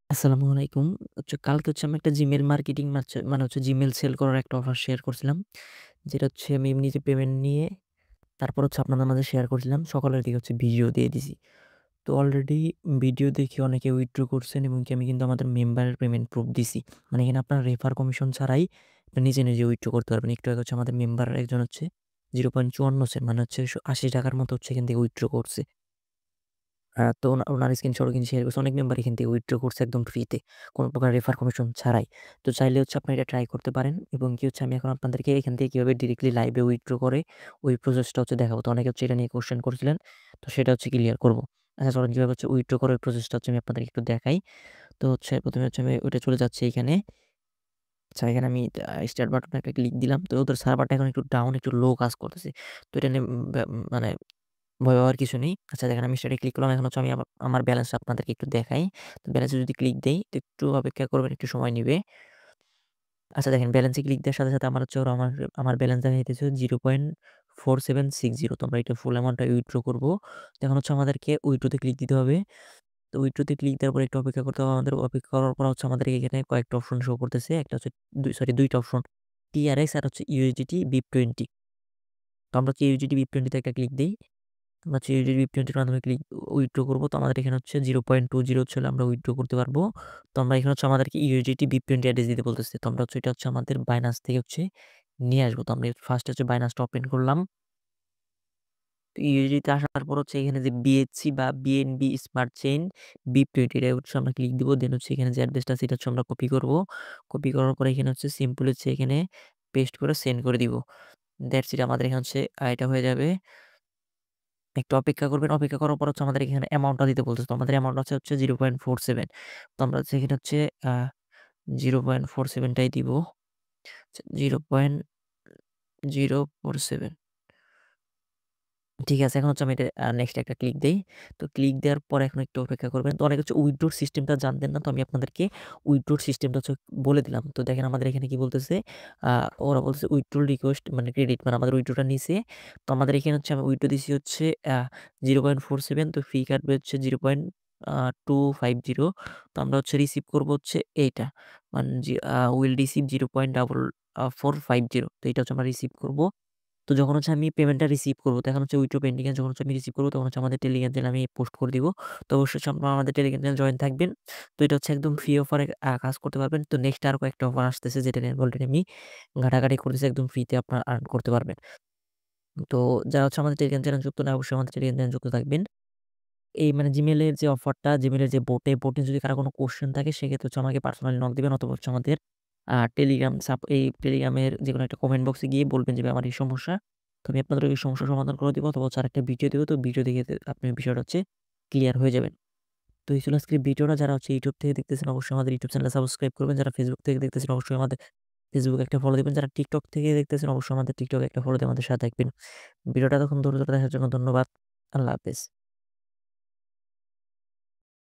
আসসালামু আলাইকুম। কালকে আমি একটা Gmail মার্কেটিং মানে Gmail সেল করার একটা অফার শেয়ার করছিলাম। যেটা আমি নিজে পেমেন্ট নিয়ে তারপর আপনাদের মাঝে শেয়ার করছিলাম। সকালের দিকে ভিডিও দিয়ে দিছি। তো অলরেডি ভিডিও দেখে অনেকে উইথড্র করছেন এবং আমি কিন্তু আমাদের মেম্বারের পেমেন্ট প্রুফ দিছি। মানে এখানে আপনার রেফার কমিশন ছাড়াই আপনি নিজে উইথড্র করতে পারবেন। একটু আগে আমাদের মেম্বার একজন 0.54 সেন্ট মানে ৳৮০ র মতো এখান থেকে উইথড্র করছে। তো উনার স্ক্রিনশটও কিন্তু শেয়ার করছে। অনেক মেম্বার এখান থেকে উইথড্র করছে একদম ফ্রিতে। কোন প্রকার রেফার কমিশন ছাড়াই। তো চাইলে আপনারা এটা ট্রাই করতে পারেন এবং আমি এখন আপনাদেরকে এখান থেকে কিভাবে ডিরেক্টলি লাইভে উইথড্র করে ওই প্রসেসটা দেখাবো। তো অনেকে এটা নিয়ে কোয়েশ্চেন করছিলেন। তো সেটা ক্লিয়ার করব। আচ্ছা চলেন কিভাবে উইথড্র করার প্রসেসটা আমি আপনাদেরকে একটু দেখাই। তো ১ম এ আমি ওইটা চলে যাচ্ছি এইখানে। আচ্ছা এখানে আমি স্টার্ট বাটনে একটা ক্লিক দিলাম। তো ওদের সার্ভারটা এখন একটু ডাউন, একটু লো কাজ করতেছে। তো এটা নিয়ে মানে ভয় পাওয়ার কিছু নেই। আচ্ছা দেখেন আমি স্টার্টে ক্লিক করলাম। এখন আমি আমার ব্যালেন্সটা আপনাদেরকে একটু দেখাই। তো ব্যালেন্সে যদি ক্লিক দেই তো একটু অপেক্ষা করবেন, একটু সময় নিবে। আচ্ছা দেখেন ব্যালেন্সে ক্লিক দেওয়ার সাথে আমার ওরা আমার ব্যালেন্স দেখাইতেছে 0.4760। তো আমরা এটা ফুল অ্যামাউন্টটা উইথড্র করব। তো এখন আমাদেরকে উইথড্রোতে ক্লিক দিতে হবে। তো উইথড্রোতে ক্লিক দেওয়ার পর একটু অপেক্ষা করতে হবে। আমাদের অপেক্ষা করার পর আমাদের এখানে কয়েকটা অপশন শো করতেছে। একটা ২ টা অপশন TRX আর USDT BIP20। তো আমরা USDT BIP20 তে একটা ক্লিক দেই। আমরা USDT BIP20 এর মাধ্যমে উইথড্র করব। তো আমাদের এখানে 0.20 ছিল আমরা উইথড্র করতে পারবো। তো আমরা এখানে আমাদেরকে USDT BIP20 অ্যাড্রেস দিতে বলতেছে। তো আমরা এটা আমাদের Binance থেকে নিয়ে আসবো। তো আমরা ফার্স্ট Binance-টা ওপেন করলাম। তো USDT তে আসার পর এখানে যে BHC বা BNB স্মার্ট চেইন BIP20 এটা আমরা ক্লিক দিব। দেন এখানে যে অ্যাড্রেসটা আছে এটা আমরা কপি করব। কপি করার পরে এখানে সিম্পল এখানে পেস্ট করে সেন্ড করে দিব। দ্যাটস ইট আমাদের এখানে এটা হয়ে যাবে। একটু অপেক্ষা করবেন। অপেক্ষা করার পর আমাদের এখানে অ্যামাউন্টটা দিতে বলতেছে। তো আমাদের অ্যামাউন্ট হচ্ছে 0.47। তো আমরা এখানে আ 0.47 টাই দিব। 0.047। ঠিক আছে। এখন আমি এটা নেক্সট একটা ক্লিক দেই। তো ক্লিক দেওয়ার পর এখন একটু অপেক্ষা করবেন। তো অনেকে উইথড্রোর সিস্টেমটা জানতেন না। তো আমি আপনাদেরকে উইথড্রোর সিস্টেমটা বলে দিলাম। তো দেখেন আমাদের এখানে কি বলতেছে, আ ওরা বলতেছে উইথড্রল রিকোয়েস্ট মানে ক্রেডিট মানে আমাদের উইথড্রোটা নিছে। তো আমাদের এখানে আমি উইথড্রো দিছি আ 0.47। তো ফি কাটবে 250। তো আমরা রিসিভ করব এইটা। মানে উইল রিসিভ 0.450। তো এটা আমরা রিসিভ করব। তো যখন আমি পেমেন্টটা রিসিভ করব, তখন উইথড্র পেন্ডিং এ যখন আমি রিসিভ করব, তখন আমাদের টেলিগ্রাম চ্যানেলে আমি পোস্ট করে দিব। তো অবশ্যই আপনারা আমাদের টেলিগ্রাম চ্যানেলে জয়েন থাকবেন। তো এটা একদম ফ্রি অফারে কাজ করতে পারবেন। তো নেক্সট আরো কয়েকটা অফার আসতেছে যেটা নিয়ে অলরেডি আমি ঘাটাঘাটি করতেছি। একদম ফ্রিতে আপনারা আর্ন করতে পারবেন। তো যারা আমাদের টেলিগ্রাম চ্যানেল যুক্ত না, অবশ্যই আমাদের টেলিগ্রাম চ্যানেলে যুক্ত থাকবেন। এই মানে Gmail এর যে অফারটা, Gmail এর যে বোটে যদি কারো কোনো কোয়েশ্চেন থাকে সেক্ষেত্রে আমাকে পার্সোনালি নক দিবেন অথবা আমাদের টেলিগ্রাম এই টেলিগ্রামের যেকোনো একটা কমেন্ট বক্সে গিয়ে বলবেন যে, "ভাই আমার এই সমস্যা।" তো আমি আপনাদের ওই সমস্যার সমাধান করে দিব অথবা আরেকটা ভিডিও দিব। তো ভিডিও দেখে আপনি বিষয়টা ক্লিয়ার হয়ে যাবেন। তো এই ছিল আজকের ভিডিওটা। যারা YouTube থেকে দেখতেছেন অবশ্যই আমাদের YouTube চ্যানেলটা সাবস্ক্রাইব করবেন। যারা Facebook থেকে দেখতেছেন অবশ্যই আমাদের Facebook একটা ফলো দিবেন। যারা TikTok থেকে দেখতেছেন অবশ্যই আমাদের TikTok একটা ফলো দিয়ে আমাদের সাথে থাকবেন। ভিডিওটা এতক্ষণ ধৈর্য ধরে দেখার জন্য ধন্যবাদ। আল্লাহ হাফেজ।